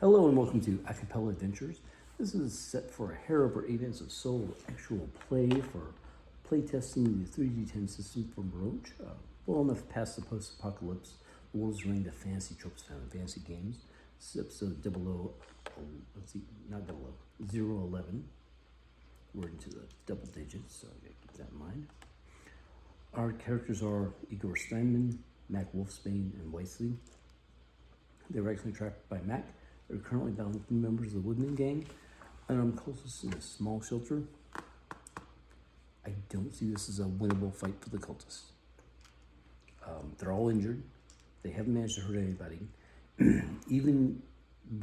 Hello and welcome to Acapella Adventures. This is set for a hair over 8 minutes of solo actual play for playtesting the 3D10 system from Meroch. Well enough past the post-apocalypse, the world's running to fantasy tropes found in fantasy games. This is episode 011. We're into the double digits, so I gotta keep that in mind. Our characters are Igor Steinmann, Mac Wolfsbane, and Wyesley. They were actually trapped by Mac. They're currently battling 3 members of the Woodman gang, and I'm closest in a small shelter. I don't see this as a winnable fight for the cultists. They're all injured. They haven't managed to hurt anybody, even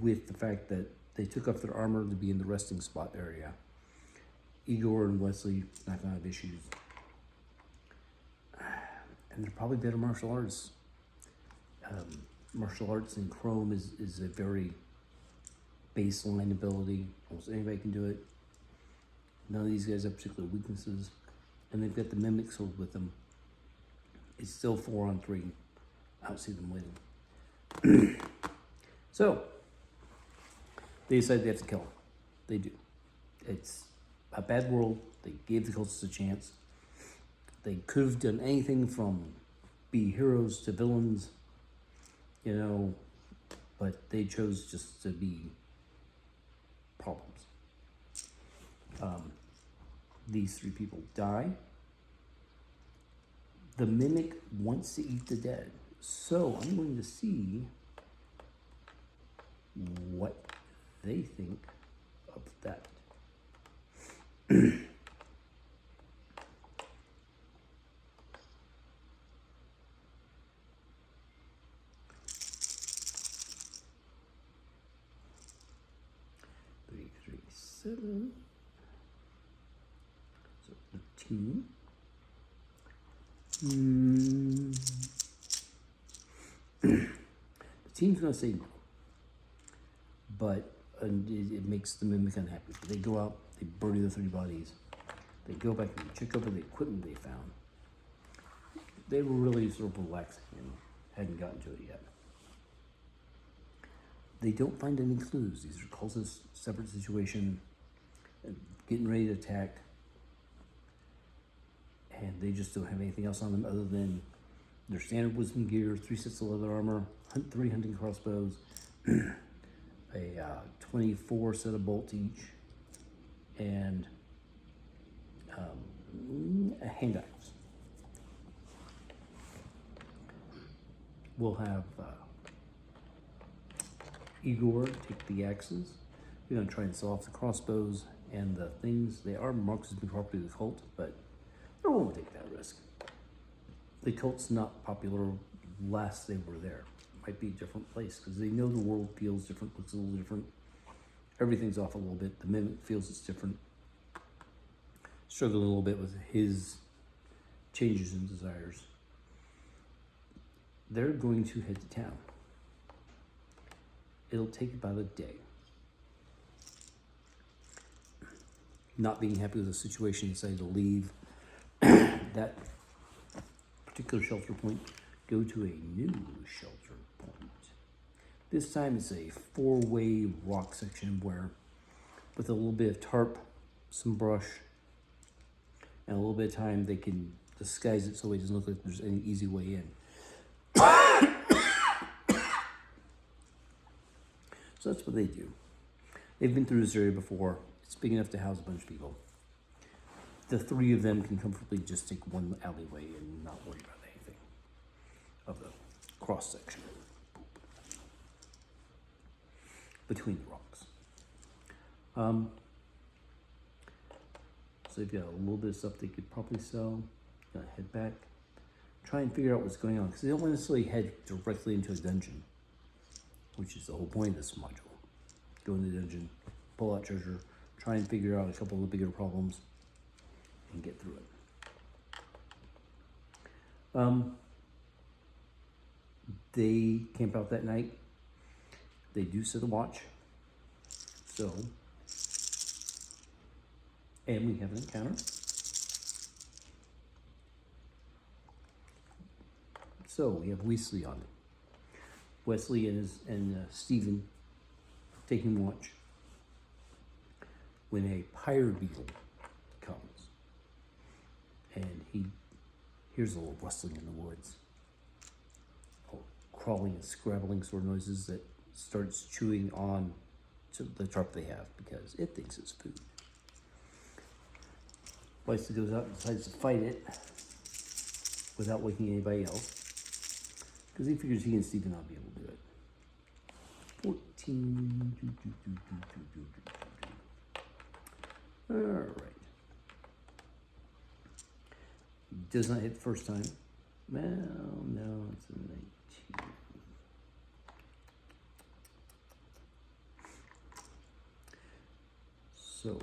with the fact that they took off their armor to be in the resting spot area. Igor and Wyesley not gonna have issues. And they're probably better martial arts. Martial arts in Chrome is a very baseline ability. Almost anybody can do it. None of these guys have particular weaknesses. And they've got the Mimic sword with them. It's still 4-on-3. I don't see them winning. So, they decide they have to kill him. They do. It's a bad world. They gave the cultists a chance. They could have done anything from be heroes to villains, but they chose just to be problems. These 3 people die. The Mimic wants to eat the dead, so I'm going to see what they think of that. Seven. So 13. The team's gonna say no, but it makes the Mimic unhappy. They go out, they bury the 3 bodies, they go back and check over the equipment they found. They were really sort of relaxing and hadn't gotten to it yet. They don't find any clues. These are cultists, separate situation, getting ready to attack, and they just don't have anything else on them other than their standard wisdom gear, 3 sets of leather armor, 3 hunting crossbows, a 24 set of bolts each, and a hand axe. We'll have Igor take the axes. We're going to try and sell off the crossbows and the things. They are marked as being property of the cult, but they won't take that risk. The cult's not popular last they were there. It might be a different place because they know the world feels different, looks a little different. Everything's off a little bit. The Mimic feels it's different. Struggling a little bit with his changes and desires. They're going to head to town. It'll take about a day. Not being happy with the situation, decided to leave that particular shelter point, go to a new shelter point. This time it's a 4-way rock section where, with a little bit of tarp, some brush, and a little bit of time, they can disguise it so it doesn't look like there's any easy way in. So that's what they do. They've been through this area before. It's big enough to house a bunch of people. The 3 of them can comfortably just take one alleyway and not worry about anything of the cross section between the rocks. So they've got a little bit of stuff they could probably sell. Gonna head back, try and figure out what's going on because they don't want to necessarily head directly into a dungeon, which is the whole point of this module. Go in the dungeon, pull out treasure, try and figure out a couple of the bigger problems, and get through it. They camp out that night. They do set a watch. So, and we have an encounter. So we have Wyesley on it. Wyesley and Stephen taking watch when a pyre beetle comes, and he hears a little rustling in the woods, crawling and scrabbling sort of noises that starts chewing on to the tarp they have because it thinks it's food. Wyesley goes out and decides to fight it without waking anybody else because he figures he and Stephen will be able to do it. 14. All right. Does not hit the first time. Well, no, it's a 19. So,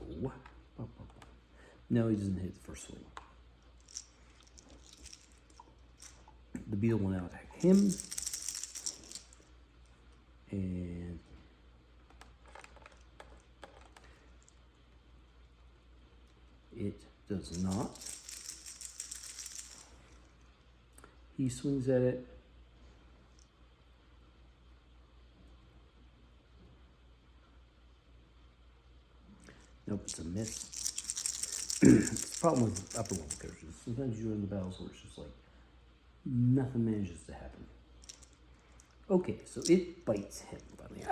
no, he doesn't hit the first swing. The beetle will now attack him. And it does not. He swings at it. Nope, it's a miss. It's a problem with upper level characters. Sometimes you're in the battles where it's just like nothing manages to happen. Okay, so it bites him finally.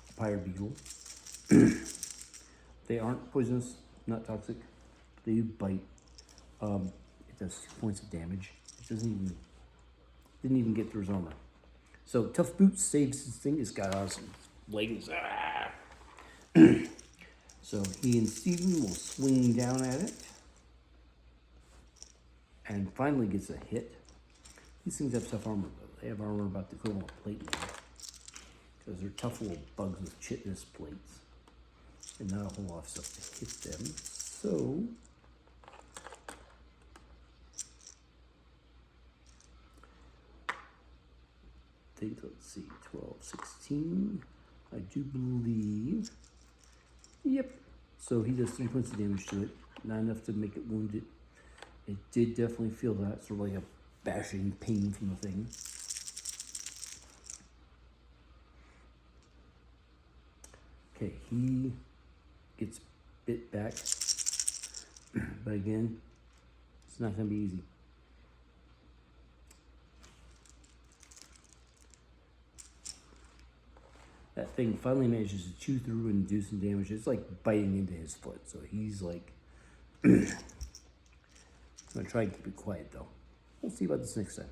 A pyre beetle. They aren't poisonous, not toxic. They do bite. It does 2 points of damage. It didn't even get through his armor. So Tough Boots saves his thing. It's got awesome legs. So he and Steven will swing down at it. And finally gets a hit. These things have tough armor, though. They have armor about the equivalent of plate now. Because they're tough little bugs with chitinous plates. And not a whole lot of stuff to hit them. So let's see, 12, 16. I do believe. Yep. So he does 3 points of damage to it. Not enough to make it wounded. It did definitely feel that, sort of like a bashing pain from the thing. Okay, he gets bit back. But again, it's not going to be easy. That thing finally manages to chew through and do some damage. It's like biting into his foot. So he's like, I'm going to try and keep it quiet though. We'll see about this next time.